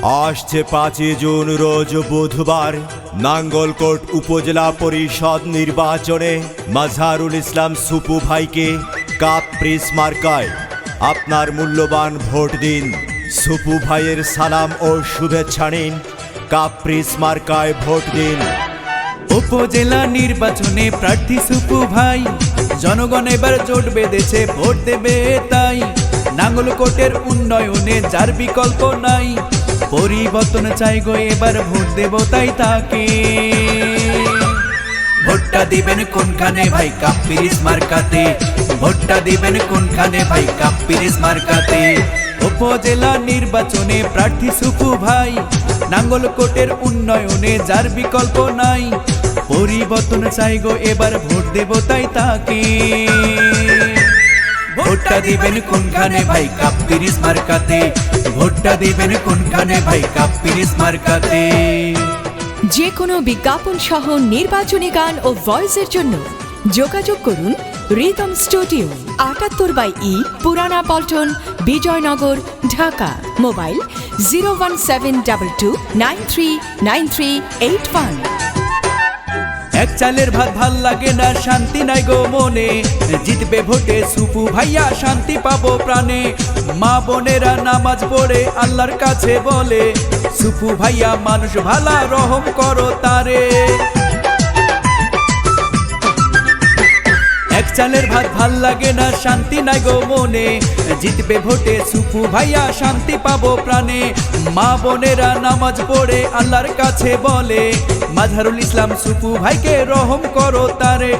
আসছে 5 জুন রোজ বুধবার নাঙ্গলকোট উপজেলা পরিষদ নির্বাচনে মাজহারুল ইসলাম সুপু ভাইকে কাপ প্রেস মার্কায় আপনার মূল্যবান ভোট দিন। সুপু ভাইয়ের সালাম ও শুভেচ্ছা নিন, কাপ প্রেস মার্কায় ভোট দিন। উপজেলা নির্বাচনে প্রার্থী সুপু ভাই, জনগণ এবার জোট বেঁধেছে ভোট দেবে তাই। নাঙ্গলকোটের উন্নয়নে যার বিকল্প নাই, পরিবর্তন চাই গো এবার ভোট দেব তাই তাকে। ভোটটা দিবেন কোনখানে ভাই, কাপ প্রেস মার্কাতে। ভোটটা দিবেন কোনখানে ভাই, কাপ প্রেস মার্কাতে। উপজেলা নির্বাচনে প্রার্থী সুপু ভাই, নাঙ্গলকোটের উন্নয়নে যার বিকল্প নাই, পরিবর্তন চাই গো এবার ভোট দেব তাই তাকে। ভোটটা দিবেন কোনখানে ভাই, কাপ প্রেস মার্কাতে। ভোটটা দিবেন কোনখানে ভাই, কাপ প্রেস মার্কাতে। যে কোনো বিজ্ঞাপন সহ নির্বাচনী গান ও ভয়েসের জন্য যোগাযোগ করুন রিদম স্টুডিও, 78/E, পুরানা পল্টন, বিজয়নগর, ঢাকা। মোবাইল 01722939381। এক চালের ভাত ভাল লাগে না, শান্তি নাই গো মনে। জিতবে ভোটে সুপু ভাইয়া, শান্তি পাবো প্রাণে। মা বোনেরা নামাজ পড়ে আল্লাহর কাছে বলে, সুপু ভাইয়া মানুষ ভালা, রহম করো তারে। এক চালের ভাত ভাল লাগে না, শান্তি নাই গো মনে। জিতবে ভোটে সুপু ভাইয়া, শান্তি পাবো প্রাণে। মা বোনেরা নামাজ পড়ে আল্লাহর কাছে বলে, মাজহারুল ইসলাম সুপু ভাইকে রহম করো তারে।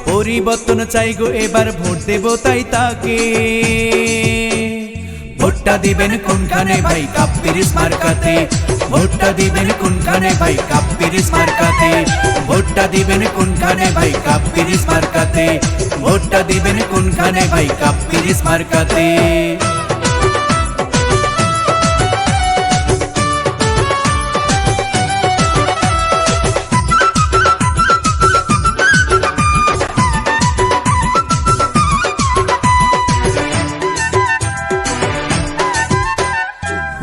পরিবর্তন চাই গো এবার ভোট দেব তাই তাকে। ভোটটা দিবেন কোনখানে ভাই, কাপ প্রেস মার্কাতে। ভোটটা দিবেন কোনখানে ভাই, কাপ প্রেস মার্কাতে। ভোটটা দিবেন কোনখানে ভাই, কাপ প্রেস মার্কাতে। ভোটটা দিবেন কোনখানে ভাই, কাপ প্রেস মার্কাতে।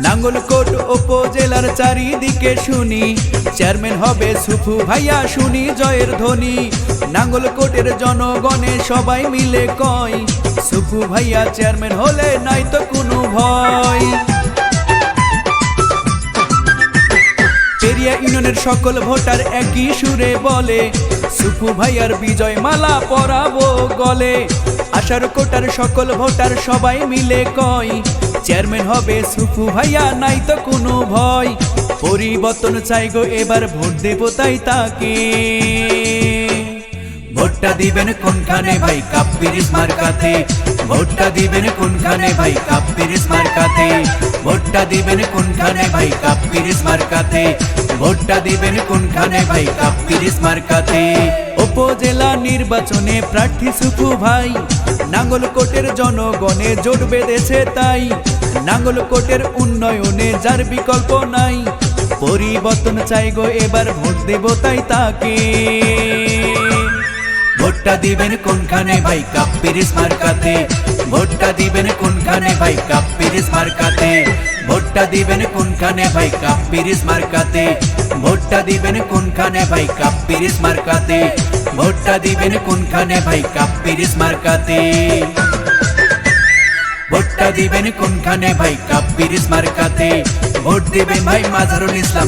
নাঙ্গলকোট উপজেলার চারিদিকে শুনি, চেয়ারম্যান হবে সুপু ভাইয়া, শুনি জয়ের ধ্বনি। নাঙ্গলকোটের জনগণে সবাই মিলে কয়, সুপু ভাইয়া চেয়ারম্যান হলে নাই তো কোনো ভয়। পেরিয়া ইউনিয়নের সকল ভোটার একই সুরে বলে, সুপু ভাইয়ার বিজয় মালা পরাবো গলে। আশার কোটার সকল ভোটার সবাই মিলে কয়, চেয়ারম্যান হবে সুপু ভাইয়া, নাই তো কোনো ভয়। পরিবর্তন চাই গো এবার ভোট দেব তাই তাকে। ভোটটা দিবেন কোনখানে ভাই, কাপ প্রেস মার্কাতে। ভোটটা দিবেন কোনখানে ভাই, কাপ প্রেস মার্কাতে। ভোটটা দিবেন কোনখানে ভাই, কাপ প্রেস মার্কাতে। ভোটটা দিবেন কোনখানে ভাই, কাপ প্রেস মার্কাতে। উপজেলা নির্বাচনে প্রার্থী সুপু ভাই, নাঙ্গলকোটের জনগণে জোট বেঁধেছে তাই। নাঙ্গলকোটের উন্নয়নে যার বিকল্প নাই, পরিবর্তন চাই গো এবার ভোট দেব তাই তাকে। ভোটটা দিবেন কোনখানে ভাই, কাপ প্রেস মার্কাতে। ভোটটা দিবেন কোনখানে ভাই, কাপ প্রেস মার্কাতে। ভোটটা দিবেন কোনখানে ভাই, কাপ প্রেস মার্কাতে। ভোটটা দিবেন কোনখানে ভাই, কাপ প্রেস মার্কাতে। ভোটটা দিবেন কোনখানে ভাই, কাপ প্রেস মার্কাতে। ভোটটা দিবেন কোনখানে ভাই, কাপ প্রেস মার্কাতে। ভোট দিবেন ভাই মাজহারুল ইসলাম